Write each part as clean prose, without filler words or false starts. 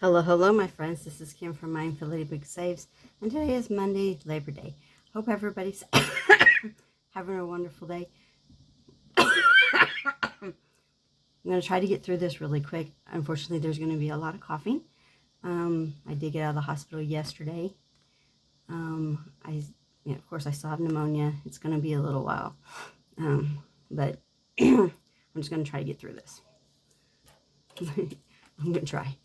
Hello, my friends. This is Kim from Mindfully Big Saves, and today is Monday, Labor Day. Hope everybody's having a wonderful day. I'm going to try to get through this really quick. Unfortunately, there's going to be a lot of coughing. I did get out of the hospital yesterday. Of course, I still have pneumonia. It's going to be a little while, but I'm just going to try to get through this. I'm going to try.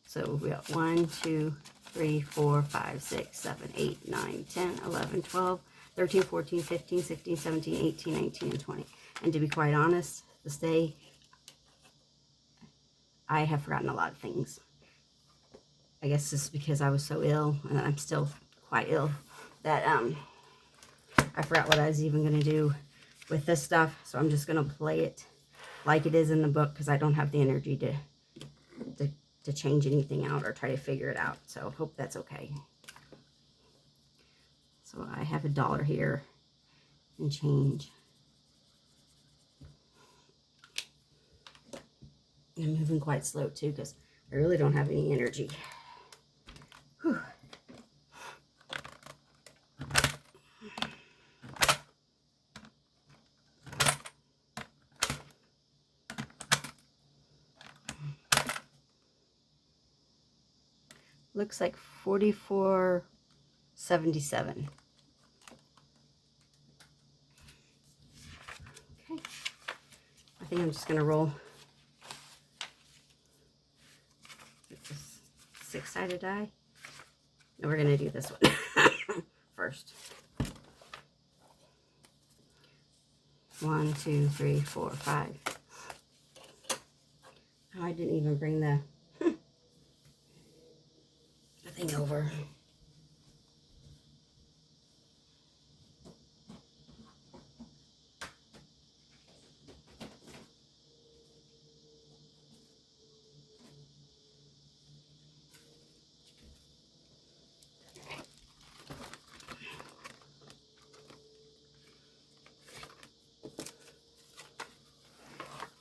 So we got 1, 2, 3, 4, 5, 6, 7, 8, 9, 10, 11, 12, 13, 14, 15, 16, 17, 18, 19, and 20. And to be quite honest, this day, I have forgotten a lot of things. I guess this is because I was so ill, and I'm still quite ill, that I forgot what I was even going to do with this stuff. So I'm just going to play it like it is in the book, because I don't have the energy to change anything out or try to figure it out. So hope that's okay. So I have $1 here and change. I'm moving quite slow too, because I really don't have any energy. Whew. Looks like 44.77. Okay. I think I'm just going to roll with this 6-sided die. And we're going to do this one first. 1, 2, 3, 4, 5. Oh, I didn't even bring the thing over.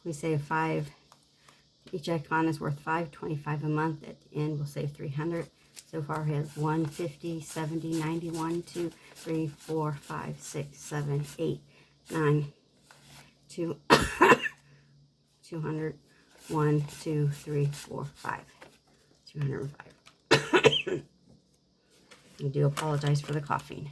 We save 5. Each icon is worth $5.25 a month. At the end, we'll save 300. So far, we have 1, 50, 70, 90, 1, 2, 3, 4, 5, 6, 7, 8, 9, 2, 200, 1, 2, 3, 4, 5, 205. I do apologize for the coughing.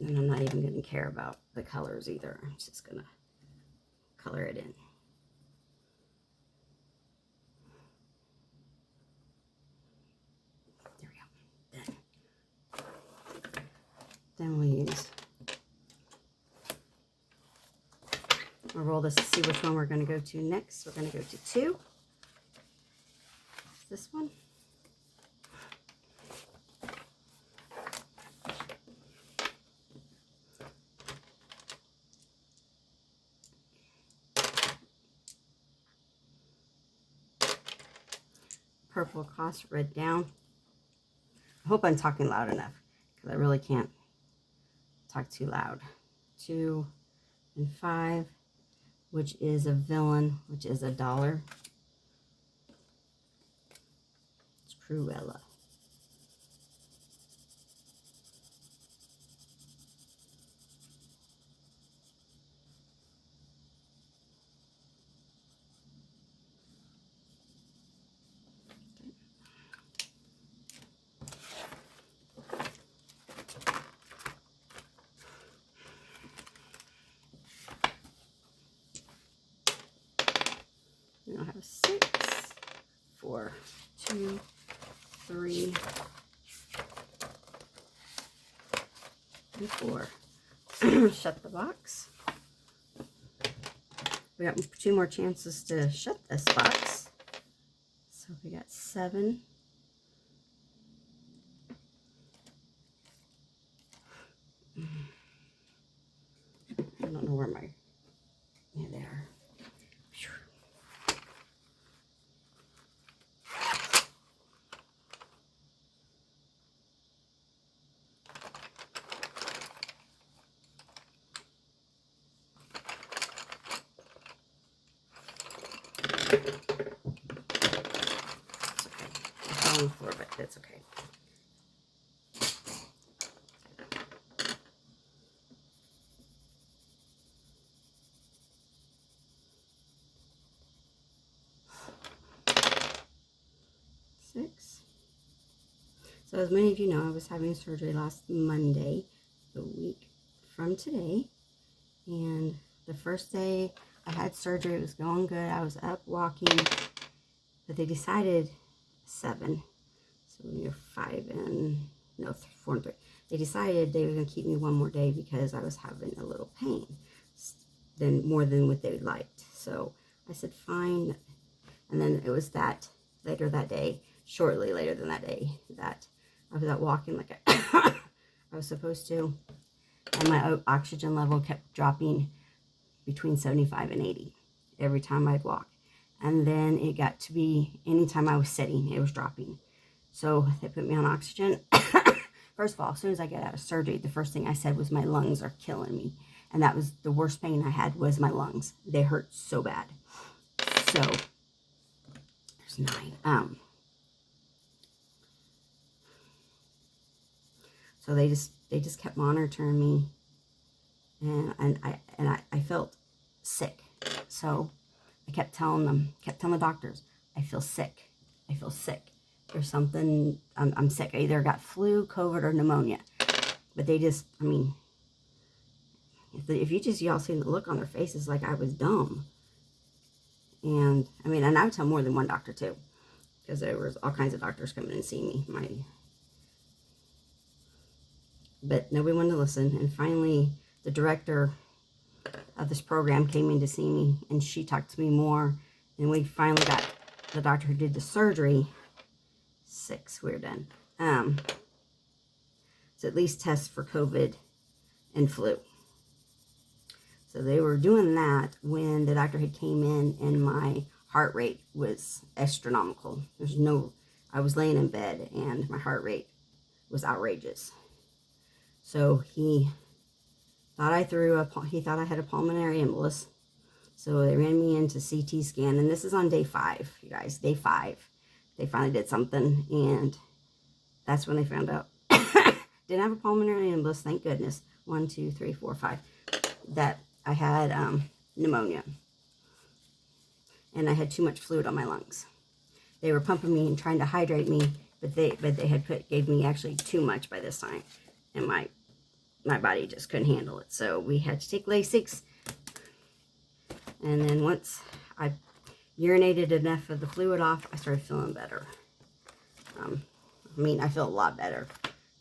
And I'm not even going to care about the colors either. I'm just going to color it in. There we go. Then we'll use, we'll roll this to see which one we're going to go to next. We're going to go to 2. This one. Purple across, red down. I hope I'm talking loud enough, because I really can't talk too loud. 2 and 5, which is a villain, which is $1. It's Cruella. I'll have 6, 4, 2, 3, and 4. Shut the box. We got 2 more chances to shut this box. So we got 7. I don't know where my, yeah, they are. It's okay. I fell on the floor, but it's okay. Six. So as many of you know, I was having surgery last Monday, a week from today. And the first day I had surgery, it was going good. I was up walking, but they decided 7. So we were 5 and, no, 4 and 3. They decided they were going to keep me one more day because I was having a little pain, more than what they liked. So I said, fine. And then it was that later that day, shortly later than that day, that I was out walking like I was supposed to. And my oxygen level kept dropping between 75 and 80 every time I'd walk. And then it got to be anytime I was sitting, it was dropping. So they put me on oxygen. First of all, as soon as I got out of surgery, the first thing I said was my lungs are killing me. And that was the worst pain I had was my lungs. They hurt so bad. So there's 9. So they just kept monitoring me, and I felt sick. So I kept telling the doctors, I feel sick. I feel sick. There's something, I'm sick. I either got flu, COVID, or pneumonia. But they just, I mean, if you just, y'all seen the look on their faces like I was dumb. And, I mean, and I would tell more than one doctor too. Because there was all kinds of doctors coming and see me. But nobody wanted to listen. And finally, the director of this program came in to see me. And she talked to me more. And we finally got the doctor who did the surgery. 6, we were done. To at least test for COVID and flu. So they were doing that when the doctor had came in and my heart rate was astronomical. I was laying in bed and my heart rate was outrageous. So he thought I had a pulmonary embolus. So they ran me into CT scan, and this is on day 5, you guys, day 5. They finally did something, and that's when they found out. Didn't have a pulmonary embolus, thank goodness. 1, 2, 3, 4, 5. That I had pneumonia, and I had too much fluid on my lungs. They were pumping me and trying to hydrate me, but they gave me actually too much by this time, and my body just couldn't handle it. So we had to take Lasix, and then once I urinated enough of the fluid off, I started feeling better. I mean, I feel a lot better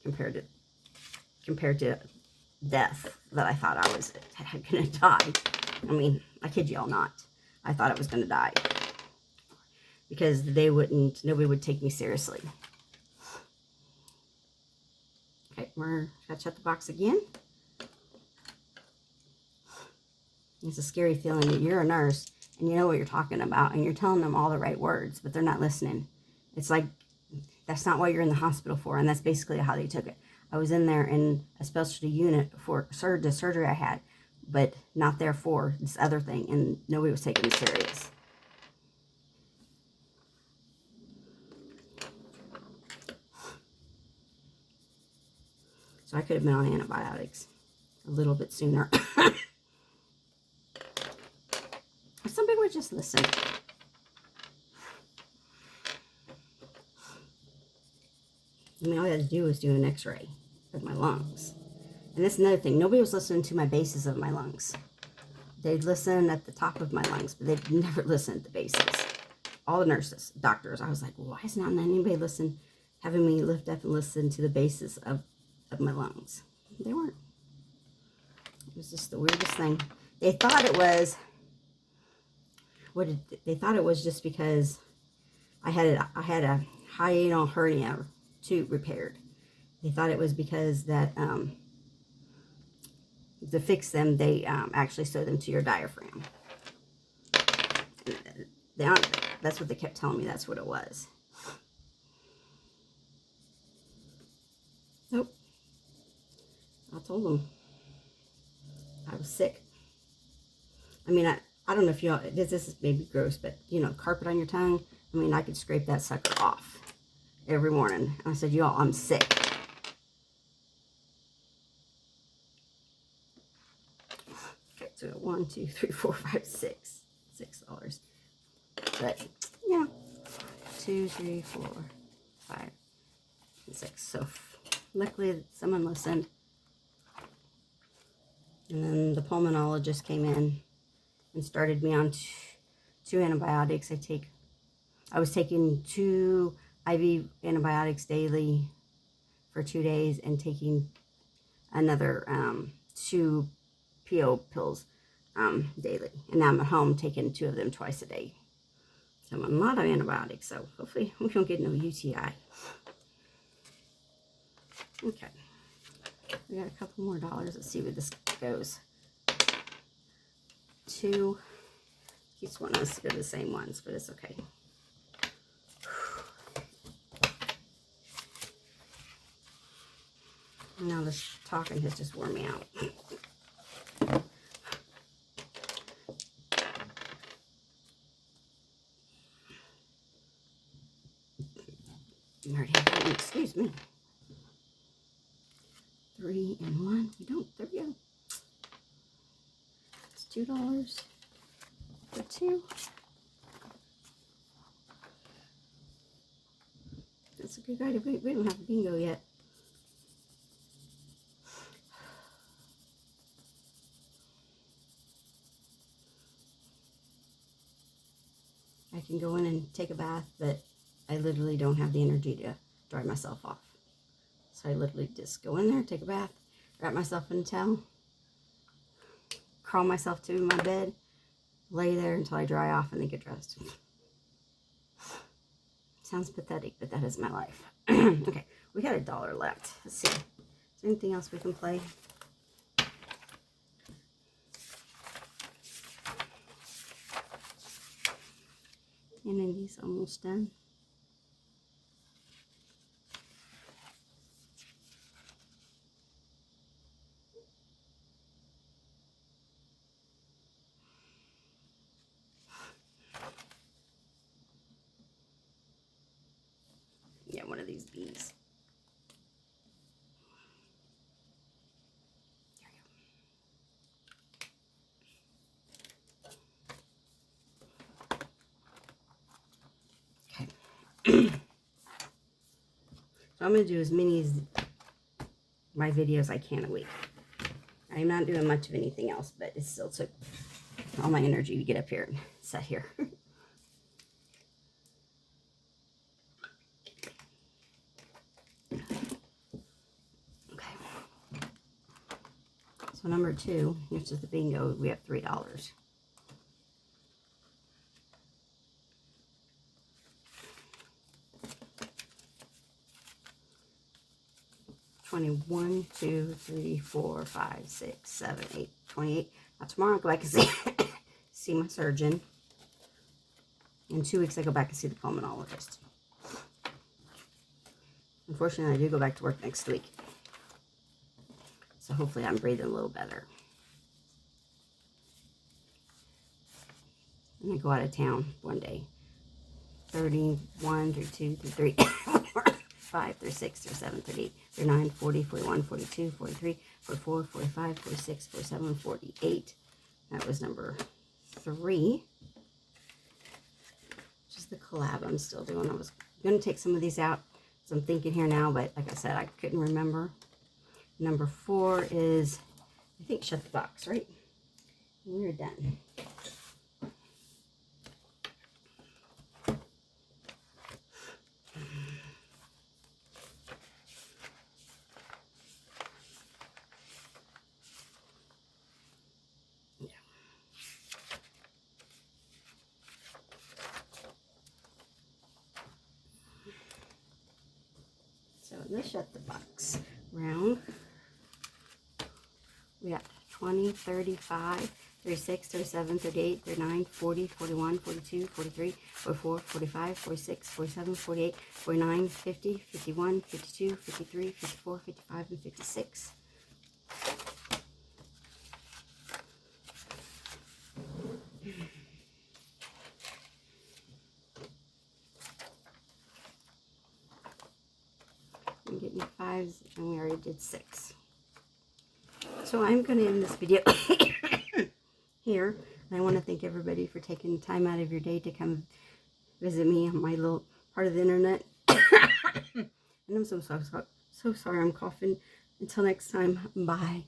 compared to death that I thought I was gonna die. I mean, I kid y'all not. I thought I was gonna die because nobody would take me seriously. Okay, we're gonna shut the box again. It's a scary feeling that you're a nurse and you know what you're talking about and you're telling them all the right words, but they're not listening. It's like, that's not what you're in the hospital for, and that's basically how they took it. I was in there in a specialty unit for the surgery I had, but not there for this other thing, and nobody was taking me serious. So I could have been on antibiotics a little bit sooner. Some people would just listen. I mean, all I had to do was do an x-ray of my lungs. And that's another thing. Nobody was listening to my bases of my lungs. They'd listen at the top of my lungs, but they'd never listen at the bases. All the nurses, doctors, I was like, well, why is not anybody having me lift up and listen to the bases of my lungs? They weren't. It was just the weirdest thing. They thought it was, they thought it was just because I had a hiatal hernia tube repaired. They thought it was because that to fix them, they actually sew them to your diaphragm. That's what they kept telling me. That's what it was. Nope. I told them I was sick. I mean, I don't know if y'all, this is maybe gross, but you know, carpet on your tongue. I mean, I could scrape that sucker off every morning. And I said, y'all, I'm sick. Okay, so $1, 2, 3, 4, 5, 6. $6. But yeah, 2, 3, 4, 5, and 6. So luckily someone listened. And then the pulmonologist came in and started me on two antibiotics. I was taking 2 IV antibiotics daily for 2 days and taking another 2 PO pills daily. And now I'm at home taking 2 of them twice a day. So I'm on a lot of antibiotics. So hopefully we don't get no UTI. Okay. We got a couple more dollars. Let's see where this goes. 2. Keeps wanting us to go to the same ones, but it's okay. Now this talking has just worn me out. Excuse me. 3 and 1. We don't. There we go. It's $2 for 2. That's a good idea. We don't have a bingo yet. I can go in and take a bath, but I literally don't have the energy to dry myself off. So I literally just go in there, take a bath, wrap myself in a towel, crawl myself to my bed, lay there until I dry off and then get dressed. Sounds pathetic, but that is my life. Okay, we got $1 left. Let's see. Is there anything else we can play? And then these almost done. Yeah, one of these bees. There you go. Okay. So I'm going to do as many as my videos I can a week. I'm not doing much of anything else, but it still took all my energy to get up here and sit here. Okay. So number 2, which is the bingo, we have $3. 21, 2, 3, 4, 5, 6, 7, 8, 28. Now tomorrow I'll go back and see my surgeon. In 2 weeks I go back and see the pulmonologist. Unfortunately, I do go back to work next week. So hopefully I'm breathing a little better. And I go out of town one day. 31, 32, 33, 5, 36, 37, 38, 39, 40, 41, 42, 43, 44, 45, 46, 47, 48. That was number 3. Which is the collab I'm still doing. I was going to take some of these out. So I'm thinking here now, but like I said, I couldn't remember. Number 4 is, I think, Shut the Box, right? And we're done. So in the Shut the Box round, we got 20, 35, 36, 37, 38, 39, 40, 41, 42, 43, 44, 45, 46, 47, 48, 49, 50, 51, 52, 53, 54, 55, and 56. I'm getting 5s, and we already did 6. So I'm going to end this video here. And I want to thank everybody for taking time out of your day to come visit me on my little part of the internet. And I'm so sorry I'm coughing. Until next time, bye.